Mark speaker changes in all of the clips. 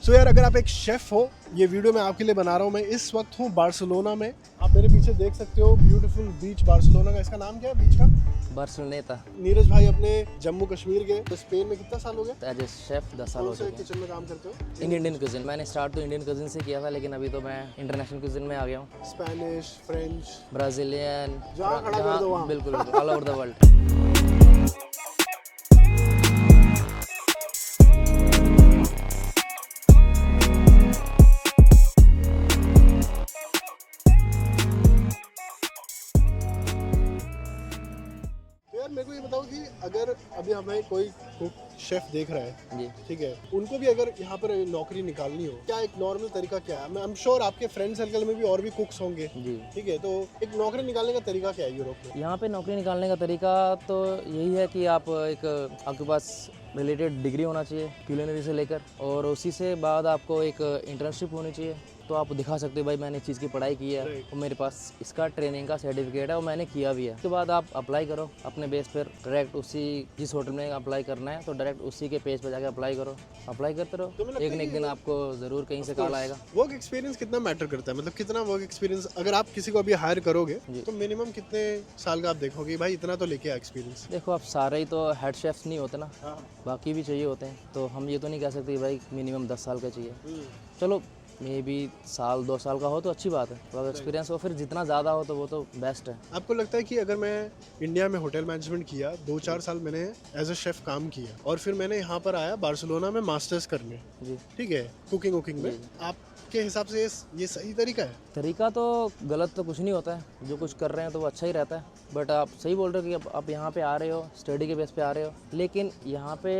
Speaker 1: सो यार अगर आप एक शेफ हो, ये वीडियो मैं आपके लिए बना रहा हूँ। मैं इस वक्त हूँ बार्सिलोना में। आप मेरे पीछे देख सकते हो ब्यूटीफुल बीच बार्सिलोना का। इसका नाम क्या है बीच का?
Speaker 2: बार्सिलोना।
Speaker 1: नीरज भाई अपने जम्मू कश्मीर के, तो स्पेन में कितना साल हो गया?
Speaker 2: एज ए शेफ 10 साल हो
Speaker 1: कौन से
Speaker 2: चुके
Speaker 1: किचन में काम करते हो?
Speaker 2: हैं। इंडियन क्यूजिन मैंने स्टार्ट तो इंडियन क्यूजिन से किया था, लेकिन अभी तो मैं इंटरनेशनल क्यूजिन में आ गया हूँ।
Speaker 1: स्पेनिश, फ्रेंच,
Speaker 2: ब्राज़ीलियन,
Speaker 1: जहाँ खड़ा कर दो वहाँ।
Speaker 2: बिल्कुल ऑल ओवर द वर्ल्ड।
Speaker 1: तो यार मेरे को ये बताओ कि अगर अभी हमें कोई कुक शेफ देख रहा है,
Speaker 2: जी
Speaker 1: ठीक है, उनको भी अगर यहाँ पर नौकरी निकालनी हो, क्या एक नॉर्मल तरीका क्या है? मैं आई एम श्योर आपके फ्रेंड सर्कल में भी और भी कुक्स होंगे,
Speaker 2: जी।
Speaker 1: ठीक है, तो एक नौकरी निकालने का तरीका क्या है यूरोप में?
Speaker 2: यहाँ पे नौकरी निकालने का तरीका तो यही है कि आप आपके पास रिलेटेड डिग्री होना चाहिए क्यूलिनरी से लेकर, और उसी से बाद आपको एक इंटर्नशिप होनी चाहिए। तो आप दिखा सकते हो भाई मैंने इस चीज़ की पढ़ाई की है और मेरे पास इसका ट्रेनिंग का सर्टिफिकेट है और मैंने किया भी है। उसके बाद आप अप्लाई करो अपने बेस पर डायरेक्ट, उसी जिस होटल में अप्लाई करना है तो डायरेक्ट उसी के पेज पर जाकर अप्लाई करो, अप्लाई करते रहो। एक न एक दिन आपको ज़रूर कहीं से कॉल आएगा।
Speaker 1: वर्क एक्सपीरियंस कितना मैटर करता है? मतलब कितना वर्क एक्सपीरियंस अगर आप किसी को अभी हायर करोगे तो मिनिमम कितने साल का आप देखोगे भाई इतना तो लेके आ एक्सपीरियंस?
Speaker 2: देखो, आप सारे ही तो हेड शेफ्स नहीं होते ना, बाकी भी चाहिए होते हैं, तो हम ये तो नहीं कह सकते भाई मिनिमम 10 साल का चाहिए। चलो मे बी साल 2 साल का हो तो अच्छी बात है, वर्क एक्सपीरियंस हो, फिर जितना ज़्यादा हो तो वो तो बेस्ट है।
Speaker 1: आपको लगता है कि अगर मैं इंडिया में होटल मैनेजमेंट किया, 2-4 साल मैंने एज अ शेफ काम किया और फिर मैंने यहाँ पर आया बार्सिलोना में मास्टर्स करने,
Speaker 2: जी,
Speaker 1: ठीक है, कुकिंग वुकिंग में, आपके हिसाब से ये सही तरीका है?
Speaker 2: तरीका तो गलत तो कुछ नहीं होता है, जो कुछ कर रहे हैं तो वो अच्छा ही रहता है। बट आप सही बोल रहे हो कि आप यहाँ पे आ रहे हो, स्टडी के बेस पे आ रहे हो, लेकिन यहाँ पे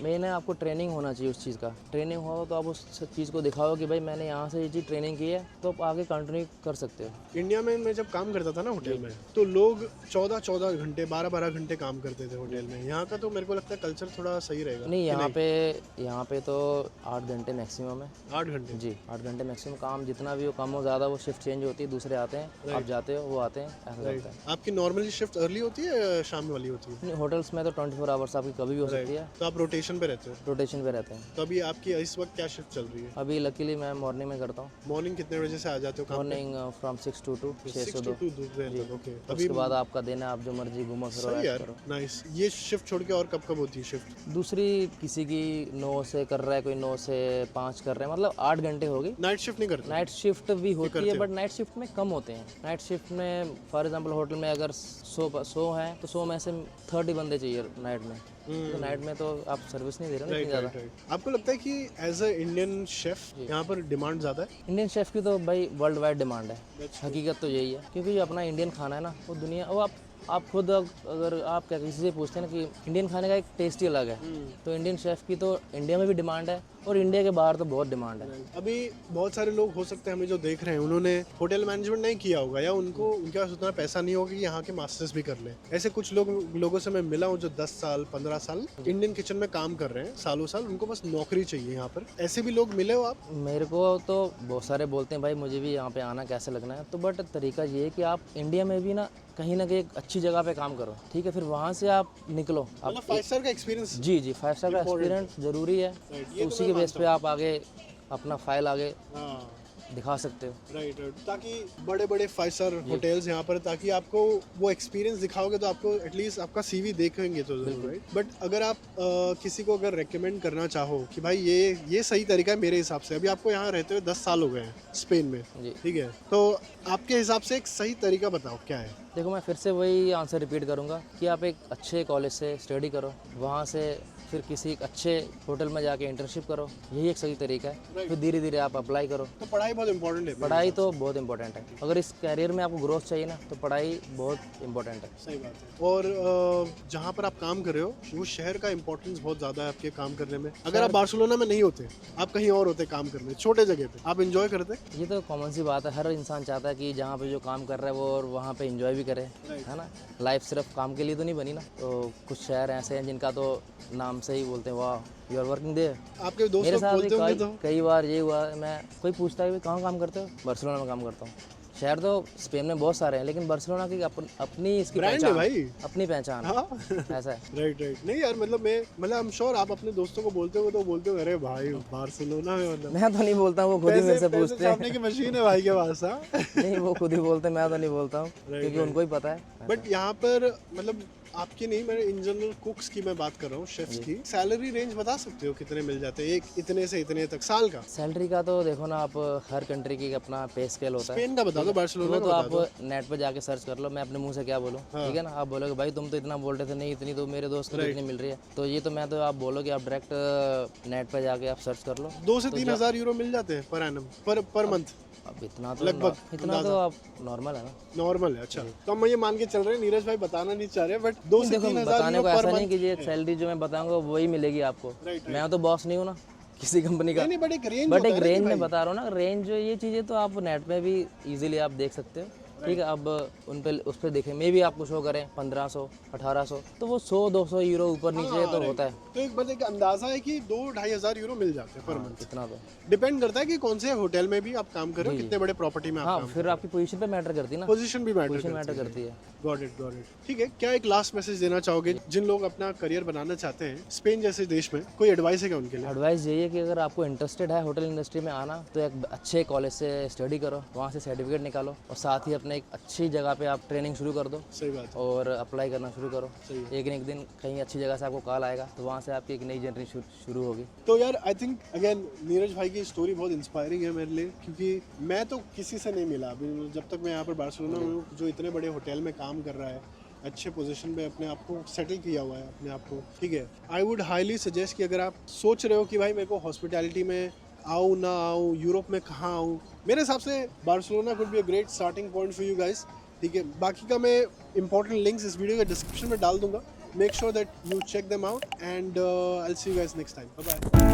Speaker 2: मेन है आपको ट्रेनिंग होना चाहिए उस चीज़ का। ट्रेनिंग हो तो आप उस चीज़ को दिखाओ कि भाई मैंने यहाँ से ये चीज़ ट्रेनिंग की है, तो आप आगे कंटिन्यू कर सकते हो।
Speaker 1: इंडिया में मैं जब काम करता था ना होटल में, तो लोग 14-14 घंटे, 12-12 घंटे काम करते थे होटल में। यहाँ का तो मेरे को लगता है कल्चर थोड़ा सही रहेगा।
Speaker 2: नहीं, यहाँ पे तो 8 घंटे मैक्सिमम है।
Speaker 1: 8 घंटे?
Speaker 2: जी, 8 घंटे मैक्सिमम काम, जितना भी हो कम हो ज़्यादा, वो शिफ्ट चेंज होती है, दूसरे आते हैं, आप जाते हो, वो आते हैं, ऐसा रहता है।
Speaker 1: आपकी नॉर्मली शिफ्ट अर्ली होती है या शाम वाली होती है?
Speaker 2: नहीं, होटल्स में तो 24 आवर्स आपकी कभी भी हो सकती है,
Speaker 1: तो आप रोटेशन पे रहते हो?
Speaker 2: रोटेशन पे रहते हैं।
Speaker 1: तो अभी आपकी इस वक्त क्या शिफ्ट चल रही है?
Speaker 2: अभी लकीली मैं मॉर्निंग में करता हूँ।
Speaker 1: मॉर्निंग कितने बजे से आ जाते हो काम पे?
Speaker 2: मॉर्निंग फ्रॉम 6 to 2, 6 से 2।
Speaker 1: ओके।
Speaker 2: उसके बाद आपका दिन है, आप जो मर्जी घूमो फिरो,
Speaker 1: सही
Speaker 2: ऐश
Speaker 1: यार,
Speaker 2: करो।
Speaker 1: नाइस। ये शिफ्ट छोड़ के और कब कब होती है शिफ्ट?
Speaker 2: दूसरी किसी की 9 से कर रहा है, कोई 9 से 5 कर रहे हैं, मतलब 8 घंटे होगी।
Speaker 1: नाइट शिफ्ट नहीं करते?
Speaker 2: नाइट शिफ्ट भी होती है, बट नाइट शिफ्ट में कम होते हैं। नाइट शिफ्ट में फॉर एग्जांपल होटल में अगर 100 हैं तो 100 में से 30 बंदे चाहिए नाइट में, तो नाइट में तो आप सर्विस नहीं दे रहे हो इतनी ज़्यादा।
Speaker 1: आपको लगता है कि एज अ इंडियन शेफ यहाँ पर डिमांड ज़्यादा है?
Speaker 2: इंडियन शेफ़ की तो भाई वर्ल्ड वाइड डिमांड है, हकीकत तो यही है, क्योंकि जो अपना इंडियन खाना है ना, वो दुनिया, वो आप खुद अगर आप क्या किसी से पूछते हैं ना कि इंडियन खाने का एक टेस्ट ही अलग है, तो इंडियन शेफ़ की तो इंडिया में भी डिमांड है और इंडिया के बाहर तो बहुत डिमांड है।
Speaker 1: अभी बहुत सारे लोग हो सकते हैं हमें जो देख रहे हैं, उन्होंने होटल मैनेजमेंट नहीं किया होगा या उनके पास उतना पैसा नहीं होगा कि यहाँ के मास्टर्स भी कर लें। ऐसे कुछ लोगों से मैं मिला हूँ जो 10 साल 15 साल इंडियन किचन में काम कर रहे हैं, सालों साल, उनको बस नौकरी चाहिए यहाँ पर। ऐसे भी लोग मिले हो आप?
Speaker 2: मेरे को तो बहुत सारे बोलते हैं भाई मुझे भी यहाँ पे आना कैसे लगना है, तो बट तरीका ये है कि आप इंडिया में भी ना कहीं एक अच्छी जगह पे काम करो, ठीक है, फिर वहाँ से आप निकलो। आप
Speaker 1: 5 स्टार का एक्सपीरियंस?
Speaker 2: जी, 5 स्टार का एक्सपीरियंस ज़रूरी है, तो उसी के बेस पे आप आगे अपना फाइल आगे दिखा सकते हो।
Speaker 1: राइट, ताकि बड़े बड़े 5 स्टार होटल्स यहाँ पर, ताकि आपको वो एक्सपीरियंस दिखाओगे तो आपको एटलीस्ट आपका सीवी देखेंगे तो जरूर, राइट। बट अगर आप किसी को अगर रेकमेंड करना चाहो कि भाई ये सही तरीका है मेरे हिसाब से, अभी आपको यहाँ रहते हुए 10 साल हो गए हैं स्पेन में, ठीक है, तो आपके हिसाब से एक सही तरीका बताओ क्या है?
Speaker 2: देखो, मैं फिर से वही आंसर रिपीट करूंगा कि आप एक अच्छे कॉलेज से स्टडी करो, वहाँ से फिर किसी एक अच्छे होटल में जाके इंटर्नशिप करो, यही एक सही तरीका है। फिर धीरे धीरे आप अप्लाई करो।
Speaker 1: तो पढ़ाई बहुत इंपॉर्टेंट है?
Speaker 2: पढ़ाई तो बहुत इंपॉर्टेंट है, अगर इस कैरियर में आपको ग्रोथ चाहिए ना, तो पढ़ाई बहुत इंपॉर्टेंट है।
Speaker 1: सही बात है। और जहाँ पर आप काम कर रहे हो, वो शहर का इंपॉर्टेंस बहुत ज़्यादा है आपके काम करने में। अगर आप बार्सिलोना में नहीं होते, आप कहीं और होते काम करने, छोटे जगह पे, आप इंजॉय करते?
Speaker 2: ये तो कॉमन सी बात है, हर इंसान चाहता है कि जहाँ पे जो काम कर रहा है वो और वहाँ पे इंजॉय भी करे, है ना। लाइफ सिर्फ काम के लिए तो नहीं बनी ना। तो कुछ शहर ऐसे हैं जिनका तो नाम से ही बोलते हैं वाह यू आर वर्किंग देयर।
Speaker 1: आपके दोस्त
Speaker 2: मेरे
Speaker 1: लोग
Speaker 2: साथ
Speaker 1: बोलते होंगे तो?
Speaker 2: कई बार ये हुआ, मैं कोई पूछता है कि कहाँ काम करते हो, बार्सिलोना में काम करता हूँ। शहर तो स्पेन में बहुत सारे हैं, लेकिन बार्सिलोना की अपनी इसकी
Speaker 1: ब्रांड है
Speaker 2: पहचान,
Speaker 1: भाई।
Speaker 2: अपनी पहचान है।
Speaker 1: हाँ
Speaker 2: ऐसा है।
Speaker 1: Right right. नहीं यार मतलब मैं आई एम श्योर आप अपने दोस्तों को बोलते हो तो बोलते हो अरे भाई बार्सिलोना में मतलब
Speaker 2: मैं तो नहीं बोलता हूँ, वो खुद ही मेरे से
Speaker 1: पैसे
Speaker 2: पूछते हैं।
Speaker 1: छापने की मशीन है भाई के पास। हाँ
Speaker 2: नहीं, वो खुद ही बोलते हैं, मैं तो नहीं बोलता हूँ, क्योंकि उनको ही पता है।
Speaker 1: बट यहाँ पर मतलब आपकी नहीं, मैं इन जनरल कुक्स की मैं बात कर रहा हूँ, शेफ्स की सैलरी रेंज बता सकते हो कितने मिल जाते हैं एक इतने से इतने तक साल का?
Speaker 2: सैलरी का तो देखो ना आप, हर कंट्री की अपना पे स्केल होता है।
Speaker 1: स्पेन का बता दो, बार्सिलोना
Speaker 2: वो
Speaker 1: का
Speaker 2: तो
Speaker 1: बता दो।
Speaker 2: आप नेट पे जाके सर्च कर लो, मैं अपने मुंह से क्या बोलूँ, ठीक है ना। आप बोलोगे भाई तुम तो इतना बोल रहे थे, नहीं इतनी तो मेरे दोस्त को तो इतनी मिल रही है, तो ये तो मैं तो आप बोलोगे आप डायरेक्ट नेट पे जाके आप सर्च कर लो।
Speaker 1: 2 से 3 हजार यूरो मिल जाते हैं पर एनम पर मंथ
Speaker 2: अब इतना तो
Speaker 1: लगभग
Speaker 2: इतना तो आप नॉर्मल है ना।
Speaker 1: नॉर्मल है। अच्छा तो हम ये मान के चल रहे हैं, नीरज भाई बताना नहीं चाह रहे, बट 2 से
Speaker 2: देखो
Speaker 1: 3 हजार
Speaker 2: बताने
Speaker 1: यूरो
Speaker 2: को
Speaker 1: पर
Speaker 2: ऐसा नहीं
Speaker 1: मंथ।
Speaker 2: कि ये सैलरी जो मैं बताऊंगा वही मिलेगी आपको।
Speaker 1: Right,
Speaker 2: मैं तो बॉस नहीं हूँ ना किसी कंपनी का,
Speaker 1: नहीं बट एक रेंज
Speaker 2: बट एक रेंज में बता रहा हूँ ना। रेंज जो ये चीज़ें तो आप नेट में भी इजीली आप देख सकते हो, ठीक है। अब उन पे उस पर देखें, मे भी आपको शो करें 1500 1800, तो वो 100-200 यूरो ऊपर नीचे तो होता है।
Speaker 1: तो एक बस एक अंदाजा है कि 2-2.5 हजार यूरो मिल जाते हैं पर मंथ।
Speaker 2: इतना तो
Speaker 1: डिपेंड करता है कि कौन से होटल में भी आप काम कर रहे हो, कितने बड़े प्रॉपर्टी में आप
Speaker 2: हाँ,
Speaker 1: काम,
Speaker 2: फिर आपकी पोजीशन पे मैटर करती है ना,
Speaker 1: पोजीशन भी मैटर
Speaker 2: पोजीशन मैटर करती है।
Speaker 1: Got it. ठीक है, क्या एक लास्ट मैसेज देना चाहोगे जिन लोग अपना करियर बनाना चाहते हैं स्पेन जैसे देश में? कोई एडवाइस है क्या उनके लिए?
Speaker 2: एडवाइस यही है कि अगर आपको इंटरेस्टेड है होटल इंडस्ट्री में आना, तो एक अच्छे कॉलेज से स्टडी करो, वहाँ से सर्टिफिकेट निकालो, और साथ ही अपने एक अच्छी जगह पे आप ट्रेनिंग शुरू कर दो
Speaker 1: सही बात है।
Speaker 2: और अप्लाई करना शुरू करो।
Speaker 1: सही
Speaker 2: एक न एक दिन कहीं अच्छी जगह से आपको कॉल आएगा, तो वहाँ से आपकी एक नई जर्नी शुरू होगी।
Speaker 1: तो यार आई थिंक अगेन नीरज भाई की स्टोरी बहुत इंस्पायरिंग है मेरे लिए, क्योंकि मैं तो किसी से नहीं मिला अभी जब तक मैं यहाँ पर बार्सिलोना में हूँ जो इतने बड़े होटल में काम कर रहा है, अच्छे पोजीशन पे अपने आप को सेटल किया हुआ है अपने आप को, ठीक है। आई वुड हाईली सजेस्ट कि अगर आप सोच रहे हो कि भाई मेरे को हॉस्पिटैलिटी में आऊँ ना आऊँ, यूरोप में कहाँ आऊँ, मेरे हिसाब से Barcelona could be a great starting point for you guys, ठीक है। बाकी का मैं इंपॉर्टेंट लिंक्स इस वीडियो के डिस्क्रिप्शन में डाल दूंगा। Make sure that you check them out and I will see you guys next time. Bye bye.